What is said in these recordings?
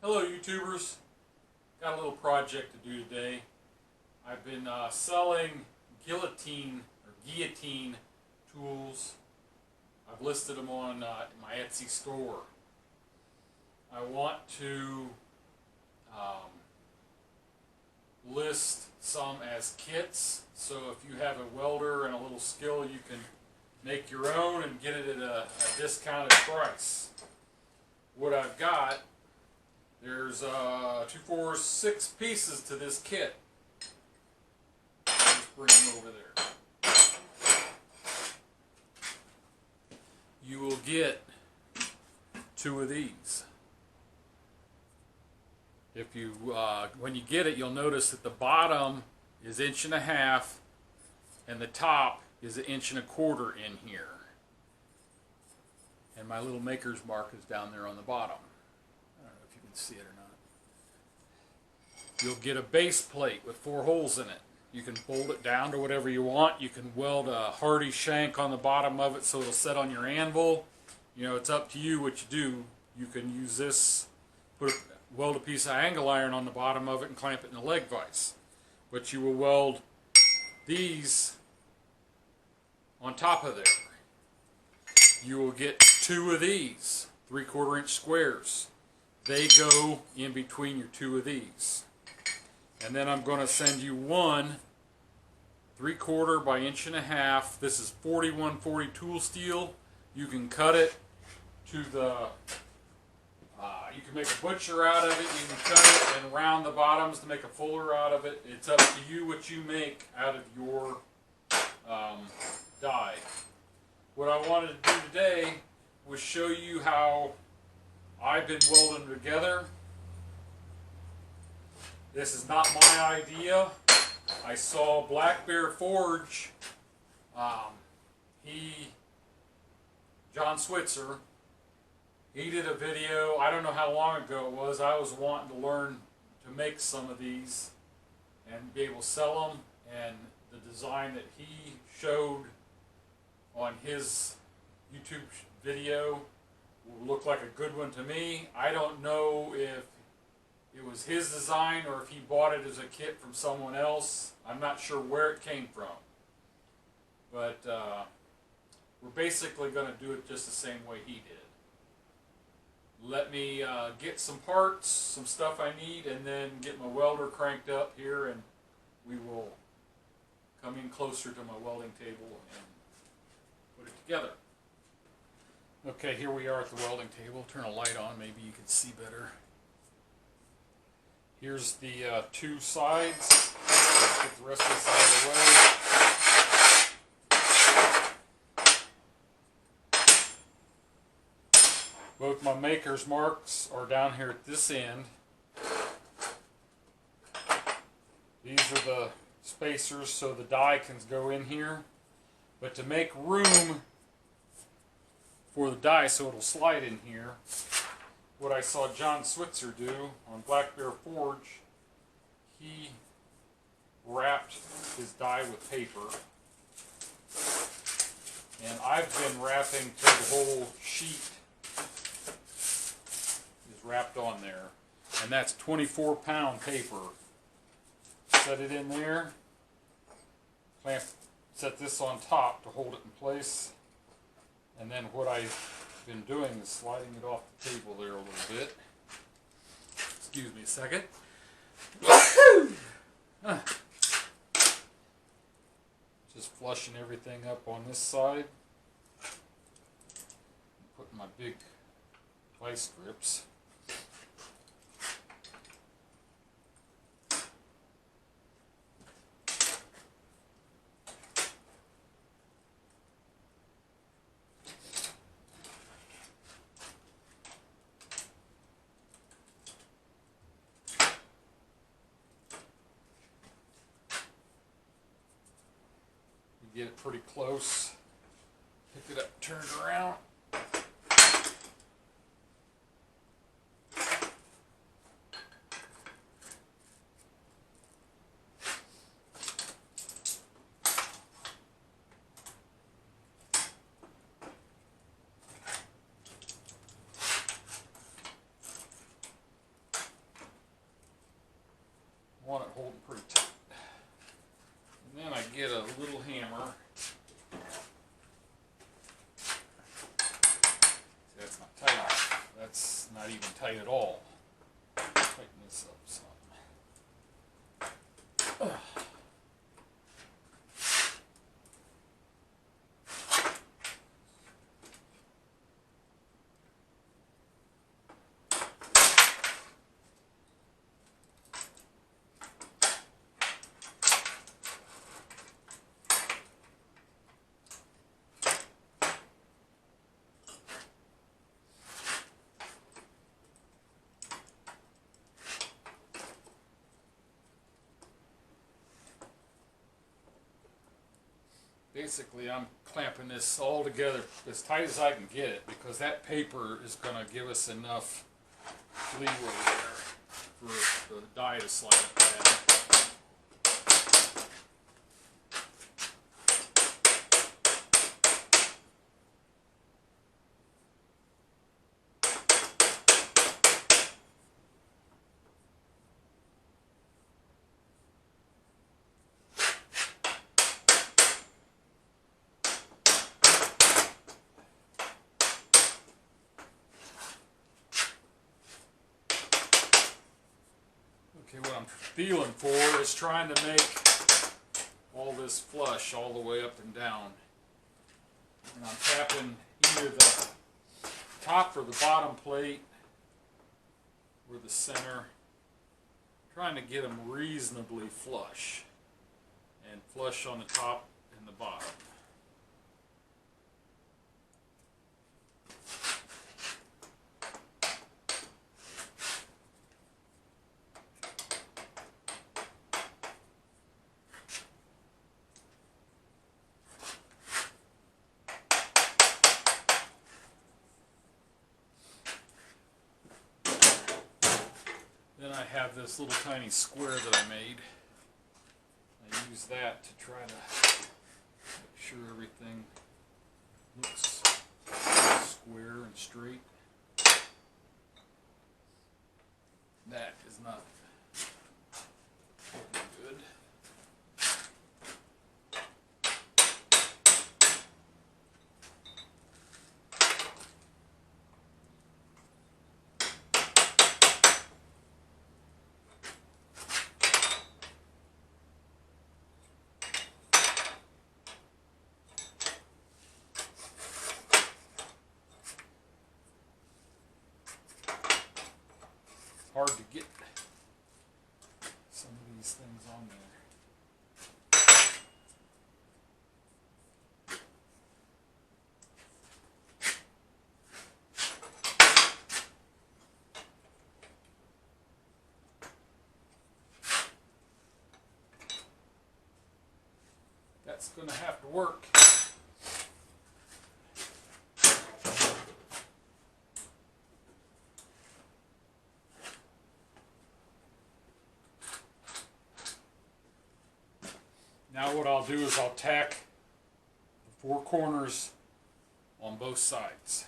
Hello YouTubers, got a little project to do today. I've been selling guillotine tools. I've listed them on my Etsy store. I want to list some as kits, so if you have a welder and a little skill, you can make your own and get it at a discounted price. What I've got, there's 2, 4, 6 pieces to this kit. I'll just bring them over there. You will get 2 of these. If you, when you get it, you'll notice that the bottom is 1.5 inches and the top is 1.25 inches in here. And my little maker's mark is down there on the bottom. I don't know if you can see it or not. You'll get a base plate with 4 holes in it. You can bolt it down to whatever you want. You can weld a hardy shank on the bottom of it so it'll set on your anvil. You know, it's up to you what you do. You can use this, weld a piece of angle iron on the bottom of it and clamp it in a leg vise. But you will weld these on top of there. You will get 2 of these 3/4 inch squares. They go in between your 2 of these. And then I'm going to send you one 3/4 by 1.5 inches. This is 4140 tool steel. You can cut it to the, you can make a butcher out of it. You can cut it and round the bottoms to make a fuller out of it. It's up to you what you make out of your die. What I wanted to do today was show you how I've been welding them together. This is not my idea. I saw Black Bear Forge, John Switzer, he did a video, I don't know how long ago it was. I was wanting to learn to make some of these and be able to sell them, and the design that he showed on his YouTube video will look like a good one to me. I don't know if it was his design or if he bought it as a kit from someone else. I'm not sure where it came from. But we're basically going to do it just the same way he did. Let me get some parts, some stuff I need, and then get my welder cranked up here, and we will come in closer to my welding table and put it together. Okay, here we are at the welding table. Turn a light on, maybe you can see better. Here's the 2 sides. Get the rest of this out of the way. Both my maker's marks are down here at this end. These are the spacers so the die can go in here. But to make room for the die so it'll slide in here, what I saw John Switzer do on Black Bear Forge, he wrapped his die with paper. And I've been wrapping till the whole sheet is wrapped on there. And that's 24-pound paper. Set it in there. Set this on top to hold it in place. And then what I've been doing is sliding it off the table there a little bit. Excuse me a second. Just flushing everything up on this side. Putting my big vice grips. Get it pretty close. Pick it up, turn it around. holding pretty tight. And then I get a little hammer. See, that's not tight enough. That's not even tight at all. Tighten this up some. Basically, I'm clamping this all together as tight as I can get it, because that paper is going to give us enough leeway there for the die to slide up down. Okay, what I'm feeling for is trying to make all this flush all the way up and down. And I'm tapping either the top or the bottom plate or the center, trying to get them reasonably flush, and flush on the top and the bottom. Then I have this little tiny square that I made. I use that to try to make sure everything looks square and straight. That is not good. Hard to get some of these things on there. That's going to have to work. Now what I'll do is I'll tack the four corners on both sides.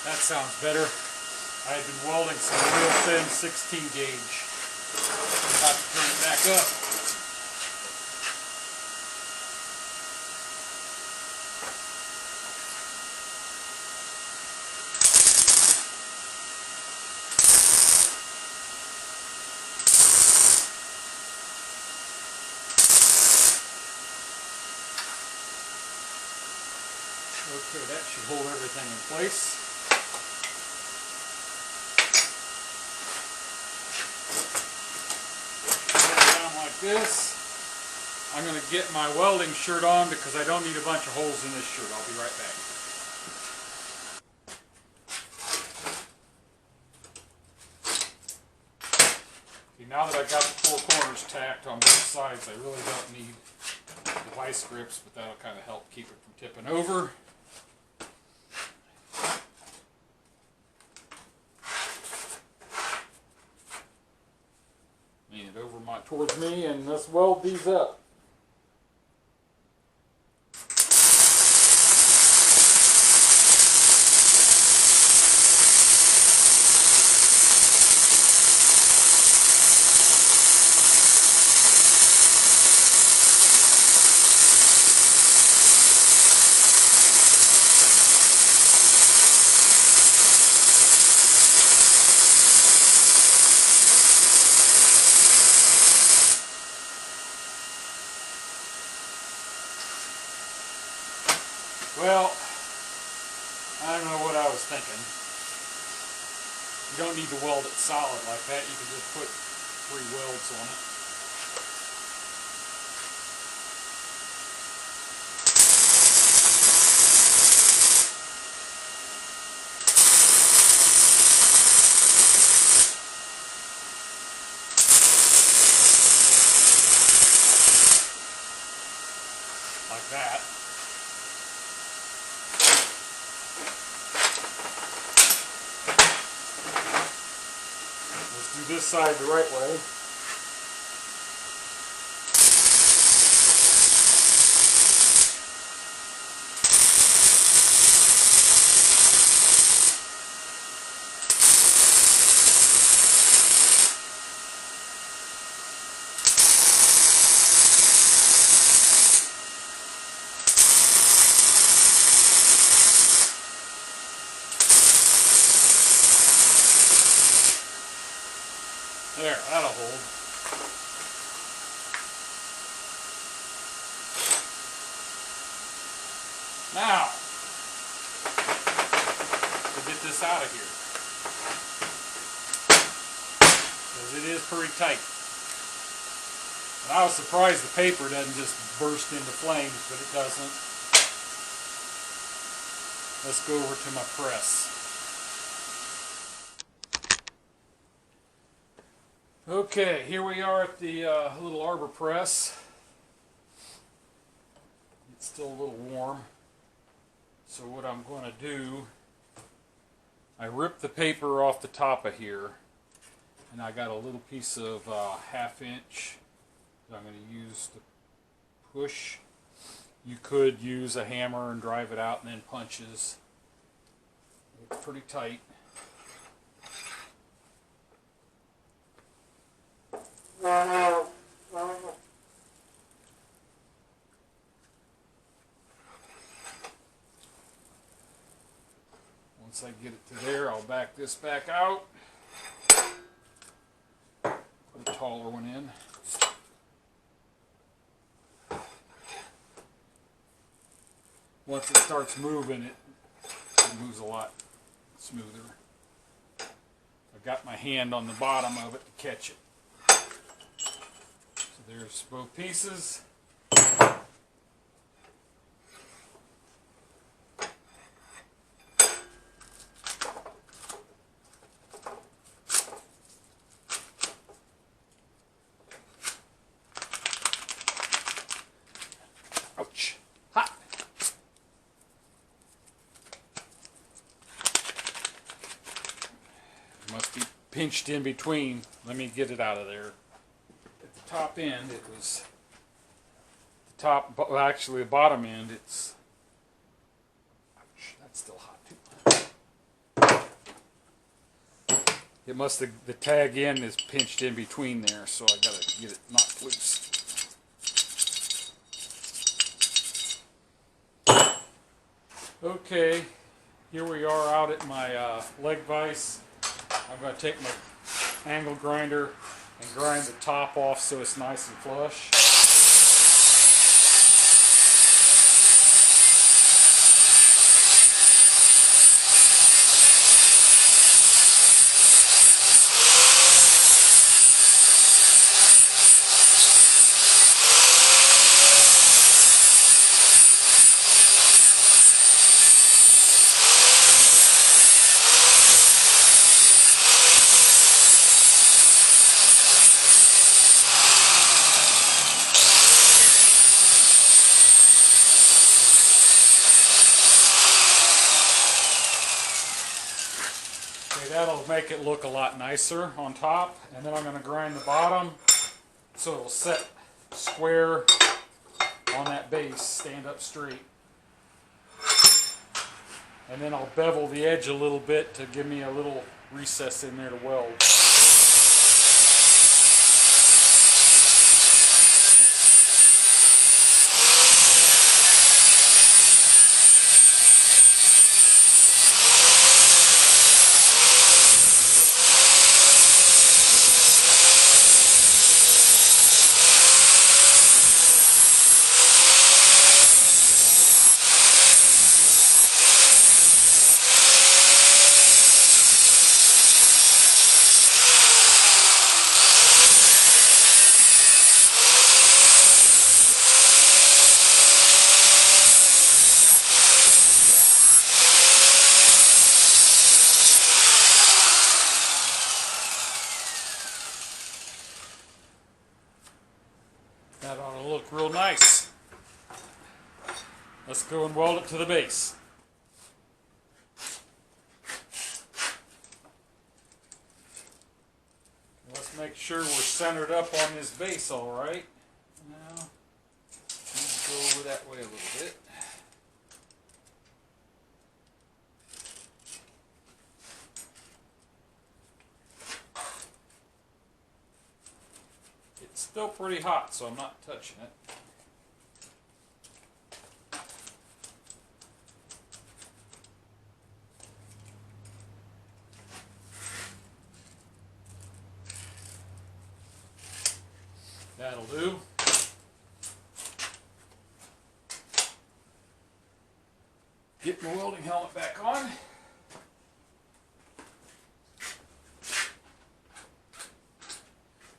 That sounds better. I had been welding some real thin 16 gauge. About to turn it back up. Okay, that should hold everything in place. This. I'm going to get my welding shirt on because I don't need a bunch of holes in this shirt. I'll be right back. Okay, now that I've got the four corners tacked on both sides, I really don't need the vice grips, but that'll kind of help keep it from tipping over. towards me, and let's weld these up. Well, I don't know what I was thinking. You don't need to weld it solid like that. You can just put 3 welds on it. Like that. Let's do this side the right way. There, that'll hold. Now, to get this out of here, because it is pretty tight. And I was surprised the paper doesn't just burst into flames, but it doesn't. Let's go over to my press. Okay, here we are at the little arbor press. It's still a little warm. So what I'm going to do, I ripped the paper off the top of here, and I got a little piece of 1/2 inch that I'm going to use to push. You could use a hammer and drive it out and then punches. It's pretty tight. Once I get it to there, I'll back this back out. Put a taller one in. Once it starts moving, it moves a lot smoother. I got my hand on the bottom of it to catch it. So there's both pieces. Ouch. Hot. It must be pinched in between. Let me get it out of there. At the top end, it was the top, well, actually the bottom end, it's, ouch, that's still hot too. It must have, the tag end is pinched in between there, so I gotta get it knocked loose. Okay, here we are out at my leg vise. I'm going to take my angle grinder and grind the top off so it's nice and flush. That'll make it look a lot nicer on top, and then I'm going to grind the bottom so it'll set square on that base, stand up straight. And then I'll bevel the edge a little bit to give me a little recess in there to weld. That ought to look real nice. Let's go and weld it to the base. Let's make sure we're centered up on this base all right. Now, let's go over that way a little bit. It's still pretty hot, so I'm not touching it. That'll do. Get my welding helmet back on.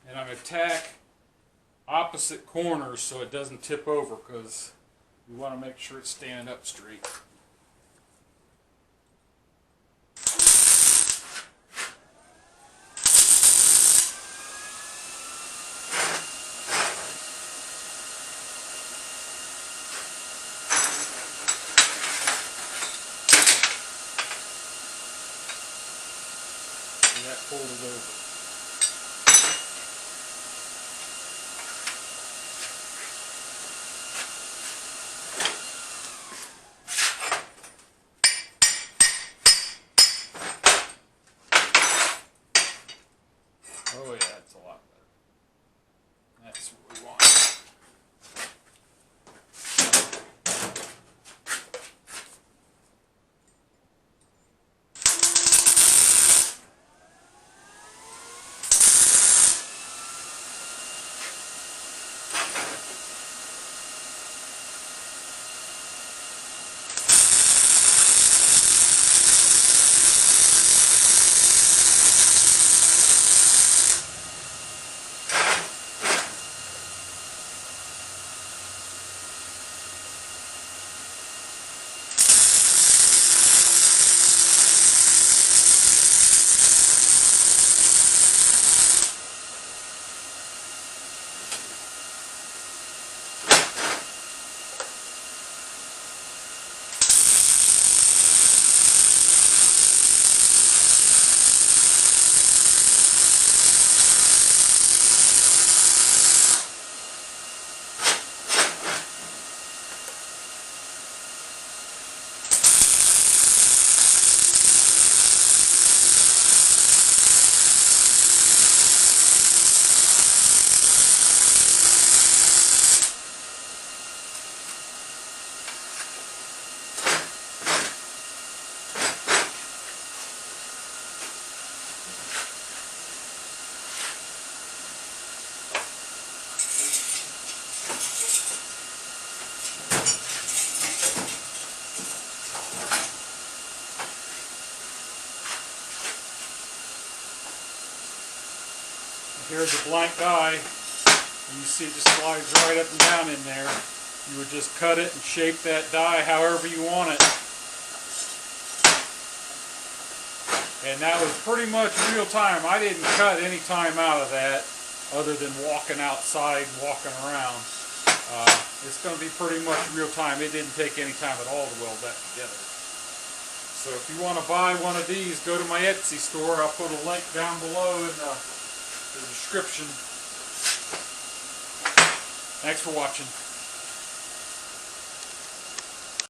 And I'm going to tack opposite corners so it doesn't tip over, because we want to make sure it's standing up straight. And that folded over. Oh yeah, that's a lot better. That's what we want. Here's a blank die. You see it just slides right up and down in there. You would just cut it and shape that die however you want it. And that was pretty much real time. I didn't cut any time out of that other than walking outside, walking around. It's going to be pretty much real time. It didn't take any time at all to weld that together. So if you want to buy one of these, go to my Etsy store. I'll put a link down below in the description. Thanks for watching.